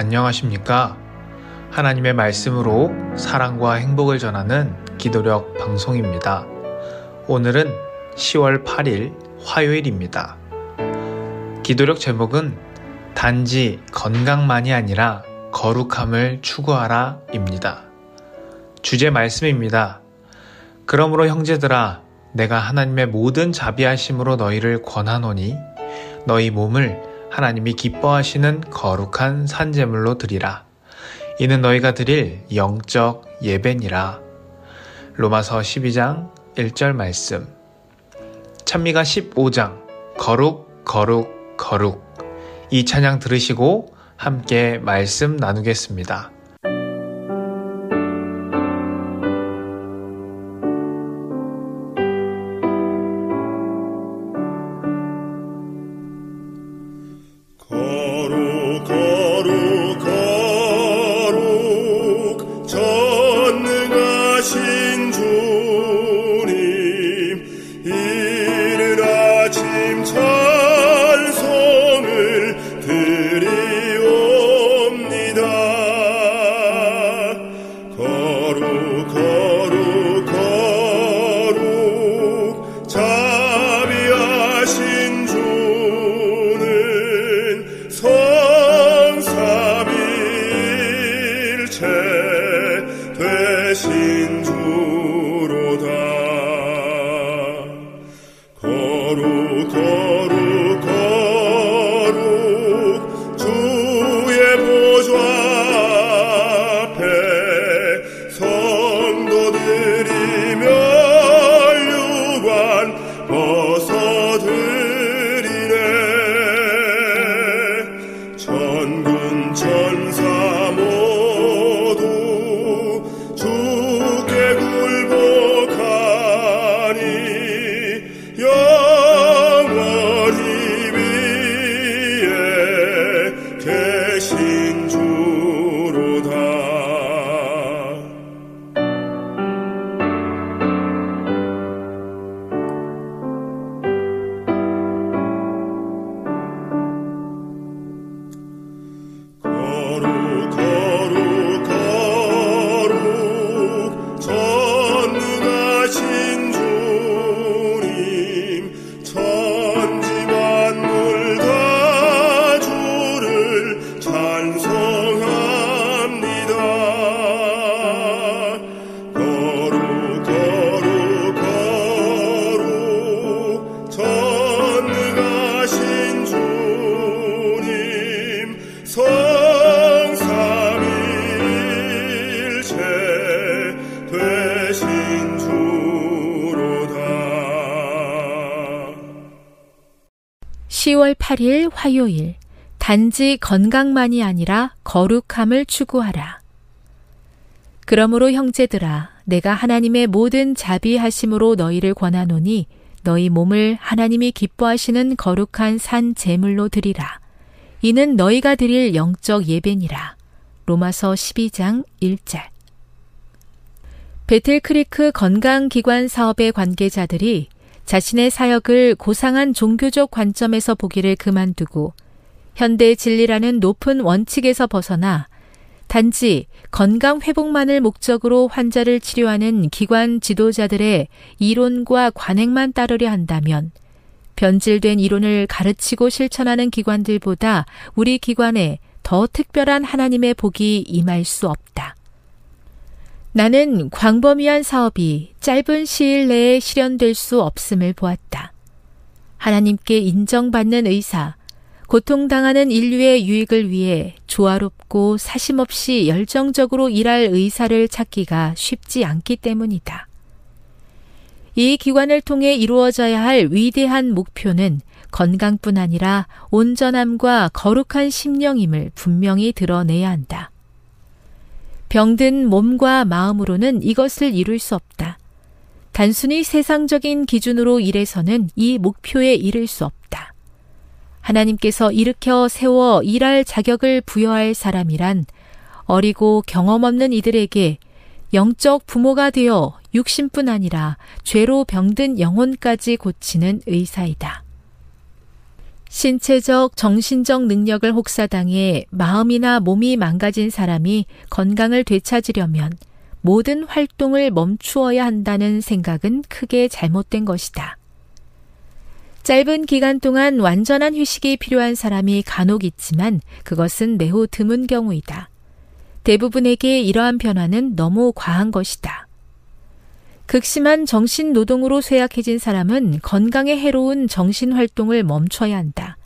안녕하십니까? 하나님의 말씀으로 사랑과 행복을 전하는 기도력 방송입니다. 오늘은 10월 8일 화요일입니다. 기도력 제목은 단지 건강만이 아니라 거룩함을 추구하라 입니다. 주제 말씀입니다. 그러므로 형제들아, 내가 하나님의 모든 자비하심으로 너희를 권하노니 너희 몸을 하나님이 기뻐하시는 거룩한 산제물로 드리라. 이는 너희가 드릴 영적 예배니라. 로마서 12장 1절 말씀. 찬미가 15장 거룩 거룩 거룩. 이 찬양 들으시고 함께 말씀 나누겠습니다. (10월 8일) 화요일, 단지 건강만이 아니라 거룩함을 추구하라. 그러므로 형제들아, 내가 하나님의 모든 자비하심으로 너희를 권하노니 너희 몸을 하나님이 기뻐하시는 거룩한 산 제물로 드리라. 이는 너희가 드릴 영적 예배니라. 로마서 12장 1절. 배틀크리크 건강기관 사업의 관계자들이 자신의 사역을 고상한 종교적 관점에서 보기를 그만두고 현대 진리라는 높은 원칙에서 벗어나 단지 건강 회복만을 목적으로 환자를 치료하는 기관 지도자들의 이론과 관행만 따르려 한다면 변질된 이론을 가르치고 실천하는 기관들보다 우리 기관에 더 특별한 하나님의 복이 임할 수 없다. 나는 광범위한 사업이 짧은 시일 내에 실현될 수 없음을 보았다. 하나님께 인정받는 의사, 고통당하는 인류의 유익을 위해 조화롭고 사심없이 열정적으로 일할 의사를 찾기가 쉽지 않기 때문이다. 이 기관을 통해 이루어져야 할 위대한 목표는 건강뿐 아니라 온전함과 거룩한 심령임을 분명히 드러내야 한다. 병든 몸과 마음으로는 이것을 이룰 수 없다. 단순히 세상적인 기준으로 일해서는 이 목표에 이를 수 없다. 하나님께서 일으켜 세워 일할 자격을 부여할 사람이란 어리고 경험 없는 이들에게 영적 부모가 되어 육신뿐 아니라 죄로 병든 영혼까지 고치는 의사이다. 신체적, 정신적 능력을 혹사당해 마음이나 몸이 망가진 사람이 건강을 되찾으려면 모든 활동을 멈추어야 한다는 생각은 크게 잘못된 것이다. 짧은 기간 동안 완전한 휴식이 필요한 사람이 간혹 있지만 그것은 매우 드문 경우이다. 대부분에게 이러한 변화는 너무 과한 것이다. 극심한 정신 노동으로 쇠약해진 사람은 건강에 해로운 정신 활동을 멈춰야 한다.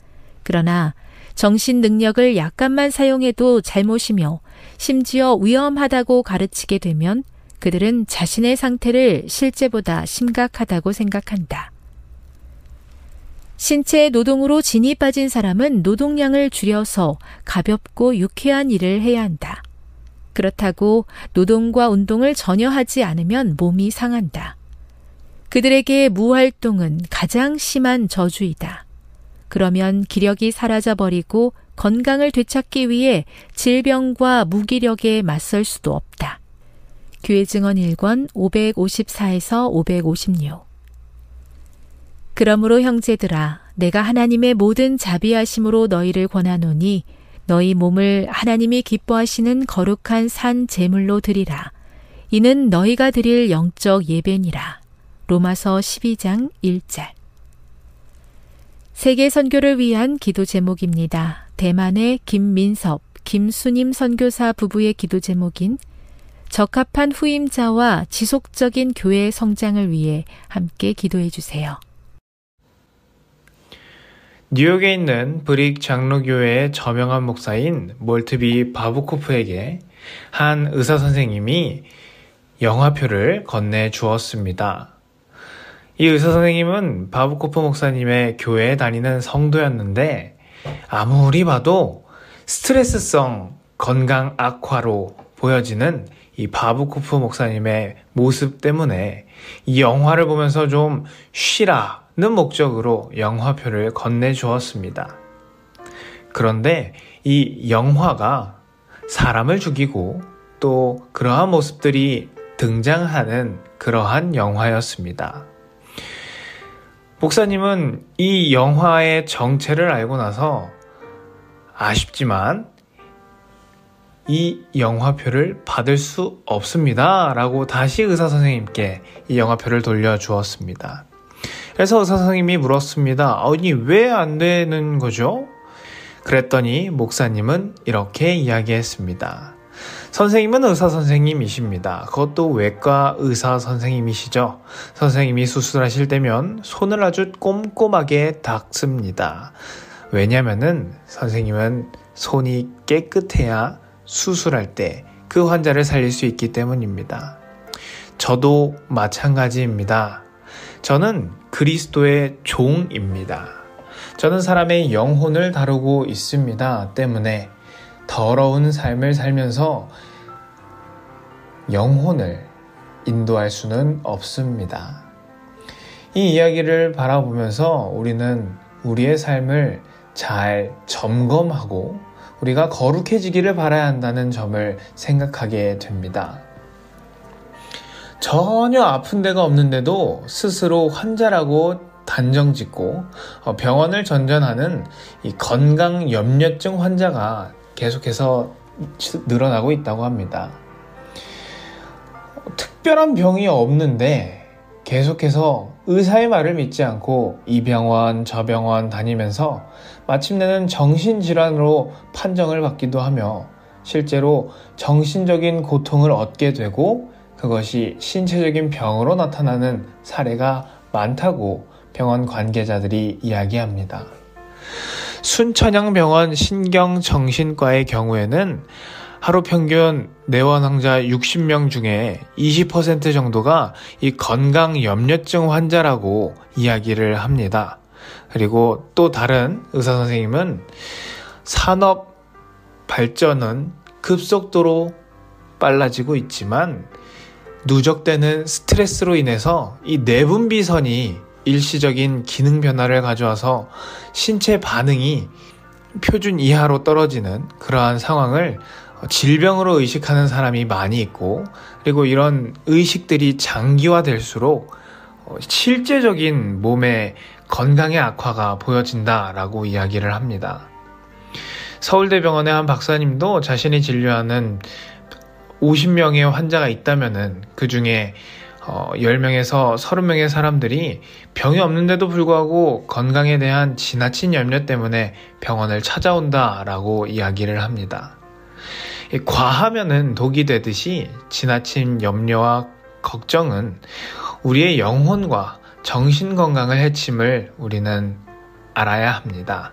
그러나 정신 능력을 약간만 사용해도 잘못이며 심지어 위험하다고 가르치게 되면 그들은 자신의 상태를 실제보다 심각하다고 생각한다. 신체 노동으로 진이 빠진 사람은 노동량을 줄여서 가볍고 유쾌한 일을 해야 한다. 그렇다고 노동과 운동을 전혀 하지 않으면 몸이 상한다. 그들에게 무활동은 가장 심한 저주이다. 그러면 기력이 사라져버리고 건강을 되찾기 위해 질병과 무기력에 맞설 수도 없다. 교회 증언 1권 554에서 556. 그러므로 형제들아, 내가 하나님의 모든 자비하심으로 너희를 권하노니 너희 몸을 하나님이 기뻐하시는 거룩한 산 제물로 드리라. 이는 너희가 드릴 영적 예배니라. 로마서 12장 1절. 세계 선교를 위한 기도 제목입니다. 대만의 김민섭, 김수님 선교사 부부의 기도 제목인 적합한 후임자와 지속적인 교회 성장을 위해 함께 기도해 주세요. 뉴욕에 있는 브릭 장로교회의 저명한 목사인 몰트비 바부코프에게 한 의사 선생님이 영화표를 건네 주었습니다. 이 의사 선생님은 바부코프 목사님의 교회에 다니는 성도였는데 아무리 봐도 스트레스성 건강 악화로 보여지는 이 바부코프 목사님의 모습 때문에 이 영화를 보면서 좀 쉬라는 목적으로 영화표를 건네주었습니다. 그런데 이 영화가 사람을 죽이고 또 그러한 모습들이 등장하는 그러한 영화였습니다. 목사님은 이 영화의 정체를 알고 나서 아쉽지만 이 영화표를 받을 수 없습니다 라고 다시 의사 선생님께 이 영화표를 돌려주었습니다. 그래서 의사 선생님이 물었습니다. 아니, 왜 안 되는 거죠? 그랬더니 목사님은 이렇게 이야기했습니다. 선생님은 의사 선생님이십니다. 그것도 외과 의사 선생님이시죠. 선생님이 수술하실 때면 손을 아주 꼼꼼하게 닦습니다. 왜냐면은 선생님은 손이 깨끗해야 수술할 때 그 환자를 살릴 수 있기 때문입니다. 저도 마찬가지입니다. 저는 그리스도의 종입니다. 저는 사람의 영혼을 다루고 있습니다. 때문에 더러운 삶을 살면서 영혼을 인도할 수는 없습니다. 이 이야기를 바라보면서 우리는 우리의 삶을 잘 점검하고 우리가 거룩해지기를 바라야 한다는 점을 생각하게 됩니다. 전혀 아픈 데가 없는데도 스스로 환자라고 단정짓고 병원을 전전하는 이 건강 염려증 환자가 계속해서 늘어나고 있다고 합니다. 특별한 병이 없는데 계속해서 의사의 말을 믿지 않고 이 병원 저 병원 다니면서 마침내는 정신질환으로 판정을 받기도 하며 실제로 정신적인 고통을 얻게 되고 그것이 신체적인 병으로 나타나는 사례가 많다고 병원 관계자들이 이야기합니다. 순천향병원 신경정신과의 경우에는 하루 평균 내원 환자 60명 중에 20% 정도가 이 건강염려증 환자라고 이야기를 합니다. 그리고 또 다른 의사 선생님은 산업 발전은 급속도로 빨라지고 있지만 누적되는 스트레스로 인해서 이 내분비선이 일시적인 기능 변화를 가져와서 신체 반응이 표준 이하로 떨어지는 그러한 상황을 질병으로 의식하는 사람이 많이 있고, 그리고 이런 의식들이 장기화될수록 실제적인 몸의 건강의 악화가 보여진다라고 이야기를 합니다. 서울대병원의 한 박사님도 자신이 진료하는 50명의 환자가 있다면은 그 중에 10명에서 30명의 사람들이 병이 없는데도 불구하고 건강에 대한 지나친 염려 때문에 병원을 찾아온다라고 이야기를 합니다. 과하면은 독이 되듯이 지나친 염려와 걱정은 우리의 영혼과 정신 건강을 해침을 우리는 알아야 합니다.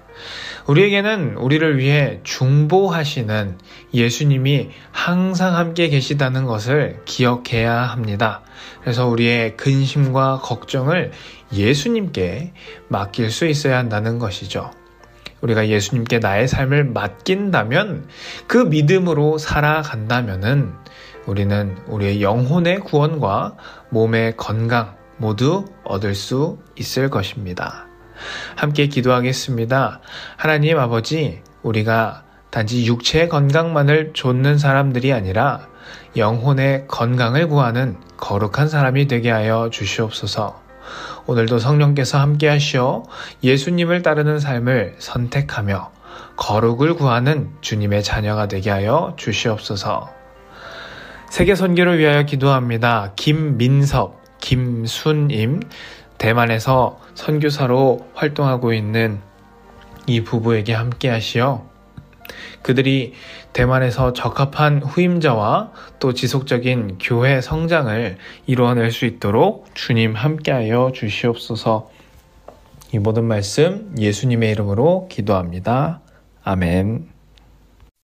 우리에게는 우리를 위해 중보하시는 예수님이 항상 함께 계시다는 것을 기억해야 합니다. 그래서 우리의 근심과 걱정을 예수님께 맡길 수 있어야 한다는 것이죠. 우리가 예수님께 나의 삶을 맡긴다면, 그 믿음으로 살아간다면은 우리는 우리의 영혼의 구원과 몸의 건강 모두 얻을 수 있을 것입니다. 함께 기도하겠습니다. 하나님 아버지, 우리가 단지 육체의 건강만을 좇는 사람들이 아니라 영혼의 건강을 구하는 거룩한 사람이 되게 하여 주시옵소서. 오늘도 성령께서 함께 하시어 예수님을 따르는 삶을 선택하며 거룩을 구하는 주님의 자녀가 되게 하여 주시옵소서. 세계 선교를 위하여 기도합니다. 김민섭, 김순임, 대만에서 선교사로 활동하고 있는 이 부부에게 함께 하시어 그들이 대만에서 적합한 후임자와 또 지속적인 교회 성장을 이루어낼 수 있도록 주님 함께하여 주시옵소서. 이 모든 말씀 예수님의 이름으로 기도합니다. 아멘.